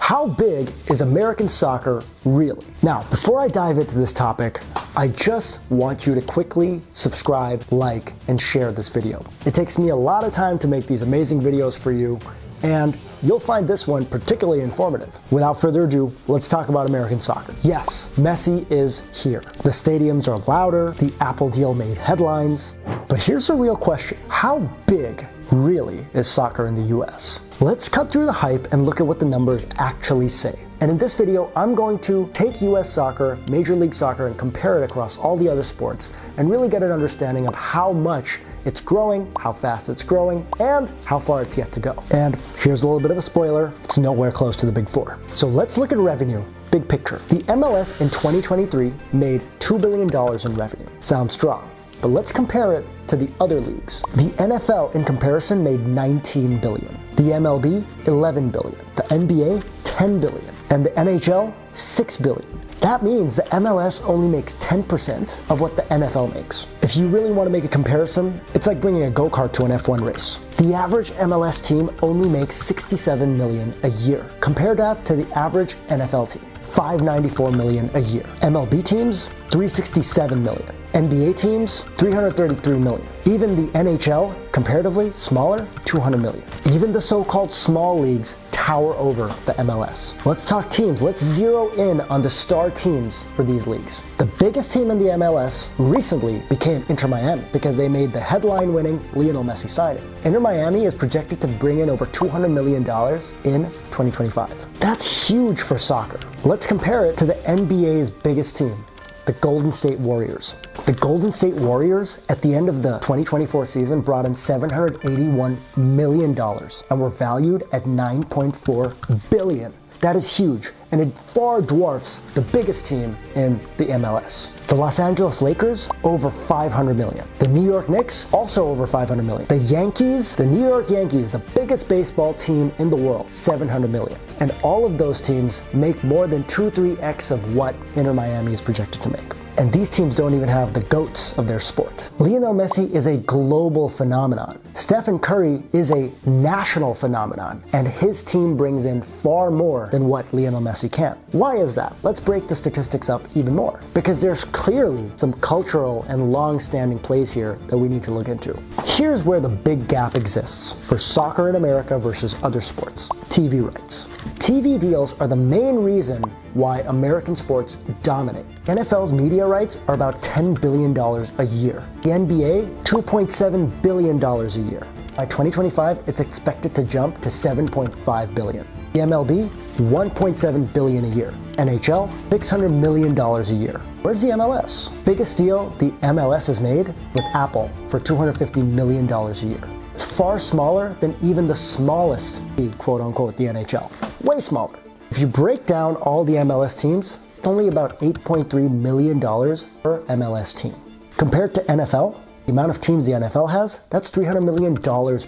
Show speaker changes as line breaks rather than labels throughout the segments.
How big is American soccer really? Now, before I dive into this topic, I just want you to quickly subscribe, like, and share this video. It takes me a lot of time to make these amazing videos for you, and you'll find this one particularly informative. Without further ado, let's talk about American soccer. Yes, Messi is here. The stadiums are louder, the Apple deal made headlines, but here's a real question. How big really is soccer in the US? Let's cut through the hype and look at what the numbers actually say. And in this video, I'm going to take US soccer, Major League Soccer, and compare it across all the other sports and really get an understanding of how much it's growing, how fast it's growing, and how far it's yet to go. And here's a little bit of a spoiler, it's nowhere close to the Big Four. So let's look at revenue, big picture. The MLS in 2023 made $2 billion in revenue. Sounds strong. But let's compare it to the other leagues. The NFL in comparison made $19 billion. The MLB, $11 billion. The NBA, $10 billion. And the NHL, $6 billion. That means the MLS only makes 10% of what the NFL makes. If you really want to make a comparison, it's like bringing a go-kart to an F1 race. The average MLS team only makes $67 million a year. Compare that to the average NFL team, $594 million a year. MLB teams, $367 million. NBA teams, $333 million. Even the NHL, comparatively smaller, $200 million. Even the so-called small leagues tower over the MLS. Let's talk teams. Let's zero in on the star teams for these leagues. The biggest team in the MLS recently became Inter Miami because they made the headline-winning Lionel Messi signing. Inter Miami is projected to bring in over $200 million in 2025. That's huge for soccer. Let's compare it to the NBA's biggest team, the Golden State Warriors. The Golden State Warriors at the end of the 2024 season brought in $781 million and were valued at $9.4 billion. That is huge, and it far dwarfs the biggest team in the MLS. The Los Angeles Lakers, over $500 million. The New York Knicks, also over $500 million. The Yankees, the New York Yankees, the biggest baseball team in the world, $700 million. And all of those teams make more than 2-3x of what Inter Miami is projected to make. And these teams don't even have the GOATs of their sport. Lionel Messi is a global phenomenon. Stephen Curry is a national phenomenon, and his team brings in far more than what Lionel Messi can. Why is that? Let's break the statistics up even more. Because there's clearly some cultural and long-standing plays here that we need to look into. Here's where the big gap exists for soccer in America versus other sports. TV rights. TV deals are the main reason why American sports dominate. NFL's media rights are about $10 billion a year. The NBA, $2.7 billion a year. By 2025, it's expected to jump to $7.5 billion. The MLB, $1.7 billion a year. NHL, $600 million a year. Where's the MLS? Biggest deal the MLS has made with Apple for $250 million a year. It's far smaller than even the smallest league, quote unquote, the NHL. Way smaller. If you break down all the MLS teams, it's only about $8.3 million per MLS team. Compared to NFL, the amount of teams the NFL has, that's $300 million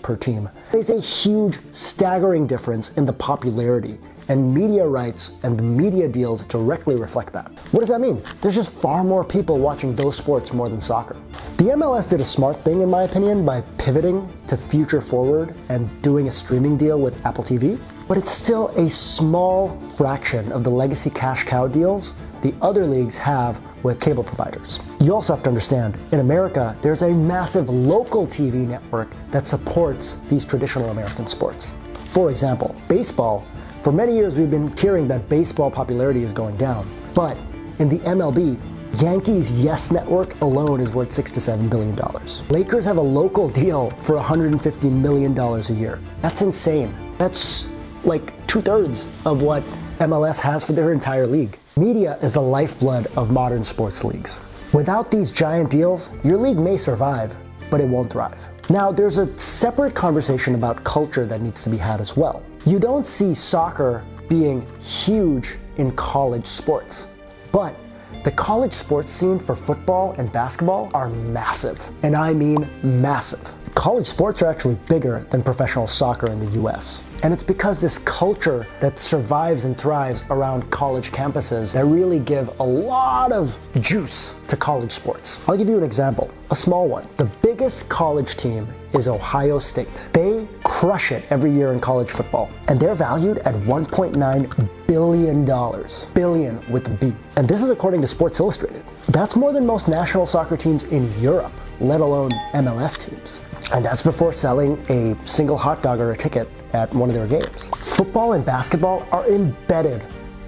per team. There's a huge, staggering difference in the popularity, and media rights and the media deals directly reflect that. What does that mean? There's just far more people watching those sports more than soccer. The MLS did a smart thing, in my opinion, by pivoting to future forward and doing a streaming deal with Apple TV, but it's still a small fraction of the legacy cash cow deals the other leagues have with cable providers. You also have to understand, in America, there's a massive local TV network that supports these traditional American sports. For example, baseball. For many years, we've been hearing that baseball popularity is going down. But in the MLB, Yankees Yes Network alone is worth $6 to $7 billion. Lakers have a local deal for $150 million a year. That's insane. That's like 2/3 of what MLS has for their entire league. Media is the lifeblood of modern sports leagues. Without these giant deals, your league may survive, but it won't thrive. Now, there's a separate conversation about culture that needs to be had as well. You don't see soccer being huge in college sports, but the college sports scene for football and basketball are massive, and I mean massive. College sports are actually bigger than professional soccer in the US. And it's because this culture that survives and thrives around college campuses that really give a lot of juice to college sports. I'll give you an example, a small one. The biggest college team is Ohio State. They crush it every year in college football. And they're valued at $1.9 billion. Billion with a B. And this is according to Sports Illustrated. That's more than most national soccer teams in Europe, let alone MLS teams. And that's before selling a single hot dog or a ticket at one of their games. Football and basketball are embedded,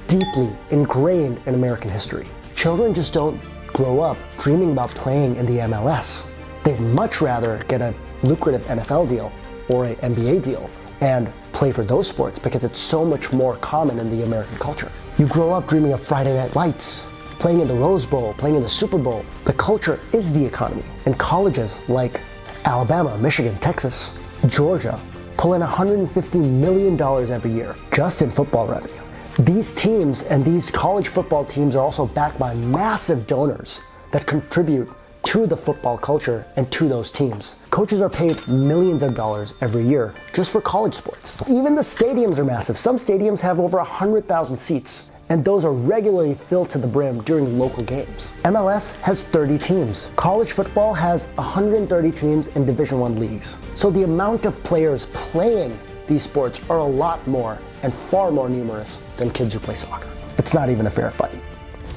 deeply ingrained in American history. Children just don't grow up dreaming about playing in the MLS. They'd much rather get a lucrative NFL deal or an NBA deal and play for those sports because it's so much more common in the American culture. You grow up dreaming of Friday Night Lights, playing in the Rose Bowl, playing in the Super Bowl. The culture is the economy. And colleges like Alabama, Michigan, Texas, Georgia pull in $150 million every year just in football revenue. These teams and these college football teams are also backed by massive donors that contribute to the football culture and to those teams. Coaches are paid millions of dollars every year just for college sports. Even the stadiums are massive. Some stadiums have over 100,000 seats, and those are regularly filled to the brim during local games. MLS has 30 teams. College football has 130 teams in Division I leagues. So the amount of players playing these sports are a lot more and far more numerous than kids who play soccer. It's not even a fair fight.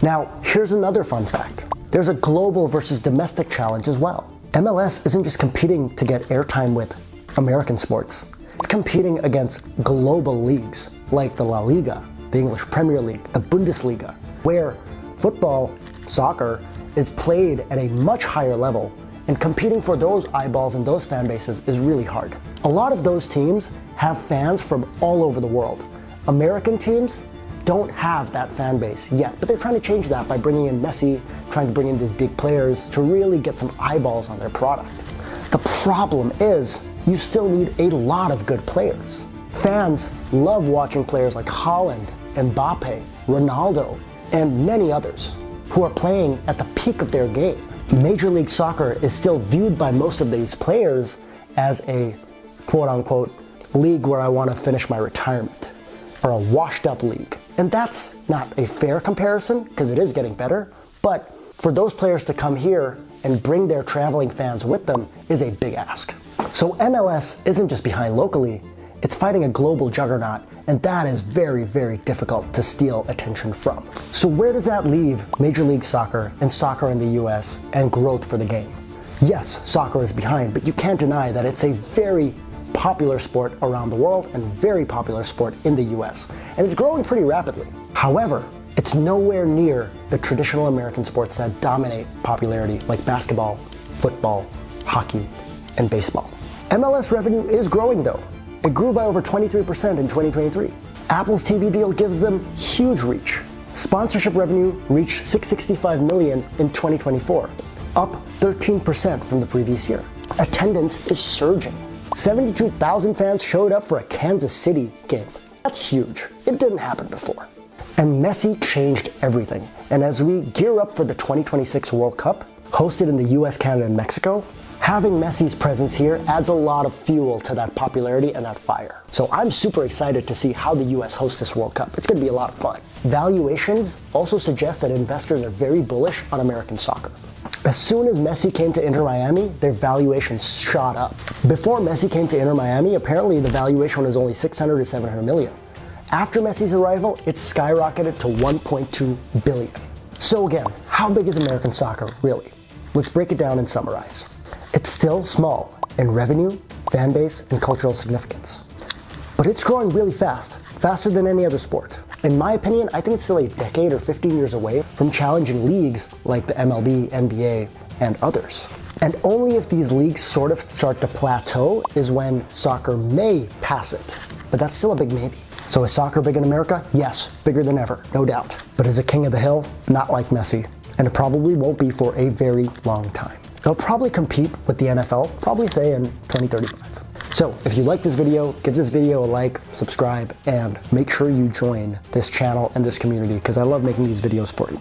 Now, here's another fun fact. There's a global versus domestic challenge as well. MLS isn't just competing to get airtime with American sports. It's competing against global leagues like the La Liga, the English Premier League, the Bundesliga, where football, soccer, is played at a much higher level, and competing for those eyeballs and those fan bases is really hard. A lot of those teams have fans from all over the world. American teams don't have that fan base yet, but they're trying to change that by bringing in Messi, trying to bring in these big players to really get some eyeballs on their product. The problem is you still need a lot of good players. Fans love watching players like Haaland, Mbappe, Ronaldo, and many others who are playing at the peak of their game. Major League Soccer is still viewed by most of these players as a quote-unquote league where I want to finish my retirement, or a washed-up league. And that's not a fair comparison because it is getting better, but for those players to come here and bring their traveling fans with them is a big ask. So MLS isn't just behind locally, it's fighting a global juggernaut, and that is very, very difficult to steal attention from. So where does that leave Major League Soccer and soccer in the US and growth for the game? Yes, soccer is behind, but you can't deny that it's a very popular sport around the world and very popular sport in the US, and it's growing pretty rapidly. However, it's nowhere near the traditional American sports that dominate popularity like basketball, football, hockey, and baseball. MLS revenue is growing though. It grew by over 23% in 2023. Apple's TV deal gives them huge reach. Sponsorship revenue reached $665 million in 2024, up 13% from the previous year. Attendance is surging. 72,000 fans showed up for a Kansas City game. That's huge. It didn't happen before. And Messi changed everything. And as we gear up for the 2026 World Cup, hosted in the US, Canada, and Mexico, having Messi's presence here adds a lot of fuel to that popularity and that fire. So I'm super excited to see how the US hosts this World Cup. It's going to be a lot of fun. Valuations also suggest that investors are very bullish on American soccer. As soon as Messi came to Inter Miami, their valuation shot up. Before Messi came to Inter Miami, apparently the valuation was only 600 to 700 million. After Messi's arrival, it skyrocketed to 1.2 billion. So again, how big is American soccer really? Let's break it down and summarize. It's still small in revenue, fan base, and cultural significance. But it's growing really fast, faster than any other sport. In my opinion, I think it's still a decade or 15 years away from challenging leagues like the MLB, NBA, and others. And only if these leagues sort of start to plateau is when soccer may pass it. But that's still a big maybe. So is soccer big in America? Yes, bigger than ever, no doubt. But is it king of the hill? Not like Messi. And it probably won't be for a very long time. They'll probably compete with the NFL, probably say in 2035. So if you like this video, give this video a like, subscribe, and make sure you join this channel and this community because I love making these videos for you.